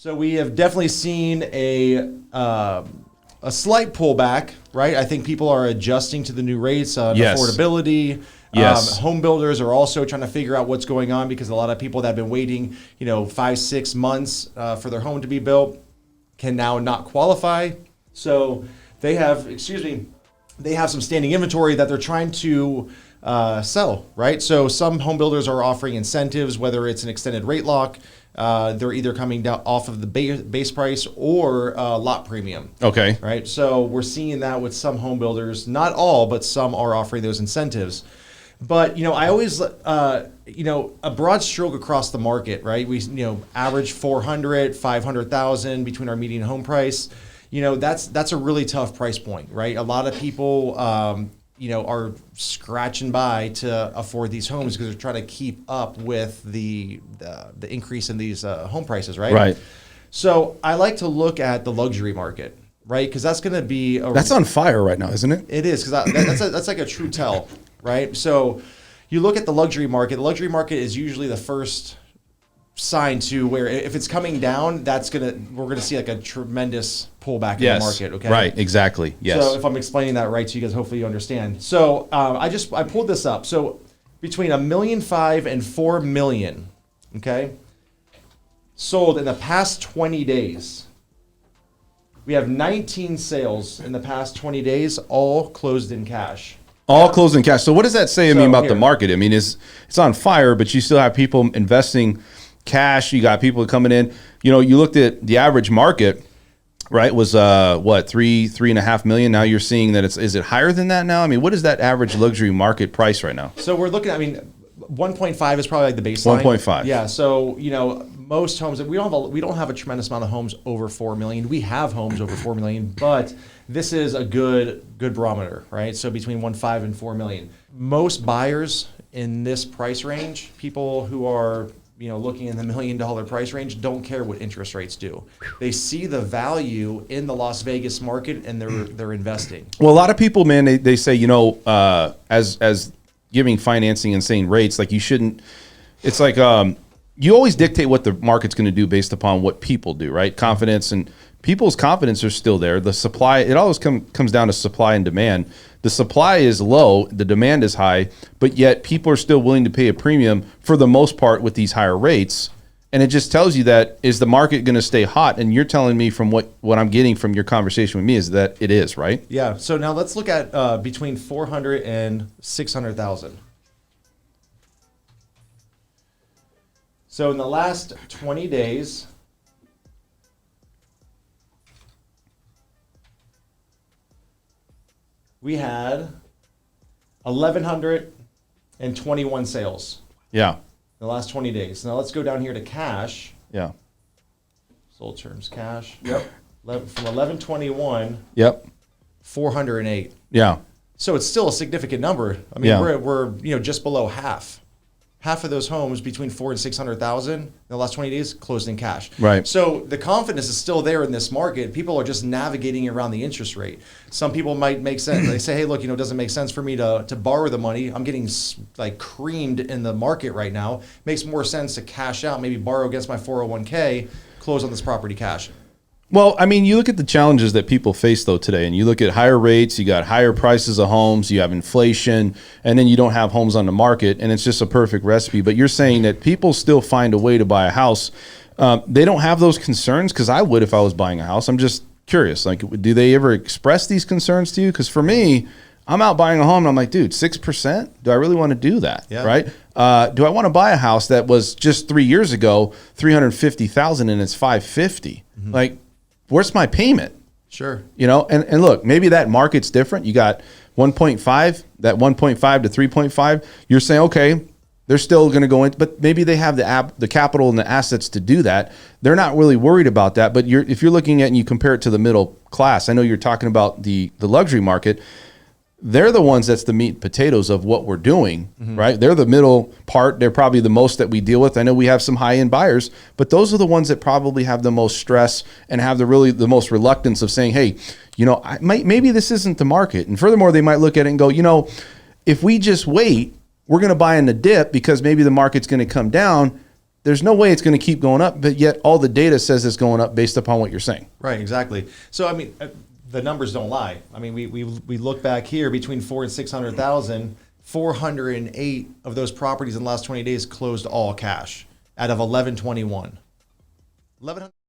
So we have definitely seen a slight pullback, right? I think people are adjusting to the new rates, Yes. affordability. Yes. Home builders are also trying to figure out what's going on because a lot of people that have been waiting, 5-6 months for their home to be built can now not qualify. So they have some standing inventory that they're trying to sell, right? So some home builders are offering incentives, whether it's an extended rate lock. They're either coming down off of the base price or lot premium. Okay. Right. So we're seeing that with some home builders, not all, but some are offering those incentives. But, I always, a broad stroke across the market, right? We, average 400, 500,000 between our median home price. That's a really tough price point, right? A lot of people, are scratching by to afford these homes because they're trying to keep up with the increase in these home prices, right? Right. So I like to look at the luxury market, right? Because that's going to be That's on fire right now, isn't it? It is, because that's like a true tell, right? So you look at the luxury market. The luxury market is usually the first sign to where if it's coming down, we're gonna see like a tremendous pullback in the market. Okay, right, exactly. Yes. So if I'm explaining that right to you guys, hopefully you understand. So I pulled this up. So between $1.5 million and $4 million, okay, sold in the past 20 days. We have 19 sales in the past 20 days, all closed in cash. All closed in cash. So what does that say about here. the market? I mean, it's on fire, but you still have people investing cash. You got people coming in. You looked at the average market, right? Was three and a half million. Now you're seeing that is it higher than that now? I mean, what is that average luxury market price right now? So we're looking. 1.5 is probably like the baseline. 1.5. Yeah. So most homes, we don't have a tremendous amount of homes over 4 million. We have homes over 4 million, but this is a good barometer, right? So between 1.5 and 4 million. Most buyers in this price range, people who are looking in the $1 million price range, don't care what interest rates do. They see the value in the Las Vegas market and they're investing. Well, a lot of people, man, they say as giving financing and saying rates, like you shouldn't. It's like you always dictate what the market's going to do based upon what people do, right? Confidence, and people's confidence are still there. The supply, it always comes down to supply and demand. The supply is low, the demand is high, but yet people are still willing to pay a premium for the most part with these higher rates. And it just tells you that, is the market going to stay hot? And you're telling me from what I'm getting from your conversation with me is that it is, right? Yeah. So now let's look at between 400 and 600,000. So in the last 20 days, we had 1,121 sales. Yeah. In the last 20 days. Now let's go down here to cash. Yeah. Sold terms cash. Yep. From 1121. Yep. 408. Yeah. So it's still a significant number. I mean, we're just below half. Half of those homes between 400,000 and 600,000 in the last 20 days closed in cash. Right. So the confidence is still there in this market. People are just navigating around the interest rate. Some people might make sense. They say, hey, look, it doesn't make sense for me to borrow the money. I'm getting creamed in the market right now. Makes more sense to cash out, maybe borrow against my 401k, close on this property cash. Well, I mean, you look at the challenges that people face, though, today, and you look at higher rates, you got higher prices of homes, you have inflation, and then you don't have homes on the market, and it's just a perfect recipe. But you're saying that people still find a way to buy a house. They don't have those concerns, because I would if I was buying a house. I'm just curious. Like, do they ever express these concerns to you? Because for me, I'm out buying a home, and I'm like, dude, 6%? Do I really want to do that? Yeah. Right? Do I want to buy a house that was just 3 years ago, $350,000, and it's $550,000? Mm-hmm. Like, where's my payment? Sure. And look, maybe that market's different. You got 1.5, that 1.5 to 3.5. You're saying, okay, they're still going to go in, but maybe they have the capital and the assets to do that. They're not really worried about that. But if you're looking at and you compare it to the middle class, I know you're talking about the luxury market. They're the ones that's the meat and potatoes of what we're doing, mm-hmm. right? They're the middle part. They're probably the most that we deal with. I know we have some high-end buyers, but those are the ones that probably have the most stress and have the most reluctance of saying, hey, maybe this isn't the market. And furthermore, they might look at it and go, if we just wait, we're going to buy in the dip because maybe the market's going to come down. there's no way it's going to keep going up, but yet all the data says it's going up based upon what you're saying. Right, exactly. So I mean, the numbers don't lie. I mean, we look back here between 400,000 and 600,000. 408 of those properties in the last 20 days closed all cash out of 1121. 1100.